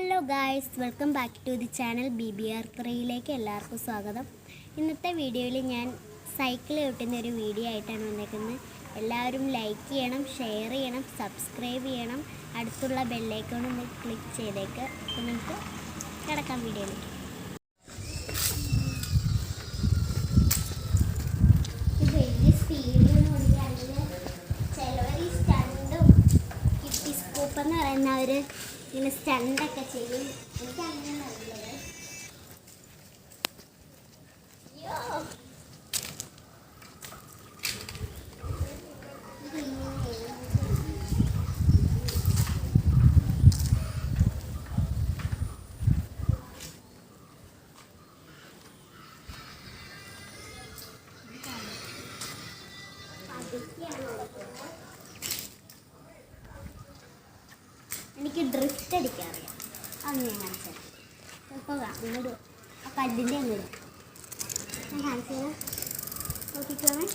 Hello guys, welcome back to the channel BBR3യിലേക്ക് എല്ലാവർക്കും സ്വാഗതം. ഇന്നത്തെ വീഡിയോയിൽ ഞാൻ സൈക്കിൾ ചവിട്ടുന്ന ഒരു വീഡിയോ ആയിട്ടാണ് വന്നേക്കുന്നത്. എല്ലാവരും ലൈക്ക് ചെയ്യണം, ഷെയർ ചെയ്യണം, സബ്സ്ക്രൈബ് ചെയ്യണം, അടുത്തുള്ള ബെല്ലൈക്കൺ ഒന്ന് ക്ലിക്ക് ചെയ്തേക്ക്. അപ്പോൾ നമുക്ക് കിടക്കാം വീഡിയോയിലേക്ക്. വലിയ സ്പീഡിലൊന്നും ഓടിക്കാറില്ല. ചിലവർ ഈ സ്റ്റണ്ടും കിട്ടി സ്കൂപ്പ് എന്ന് പറയുന്നവർ ഇങ്ങനെ സ്റ്റണ്ടൊക്കെ ചെയ്യും. എനിക്ക് അങ്ങനെ നല്ലത്. എനിക്ക് ഡ്രിഫ്റ്റ് അടിക്കാൻ അറിയാം. അത് ഞാൻ കാണിച്ചത് ഇപ്പോൾ അങ്ങോട്ട് ആ കല്ലിൻ്റെ അങ്ങോട്ട് ഞാൻ കാണിച്ചത് നോക്കിക്കോണേ.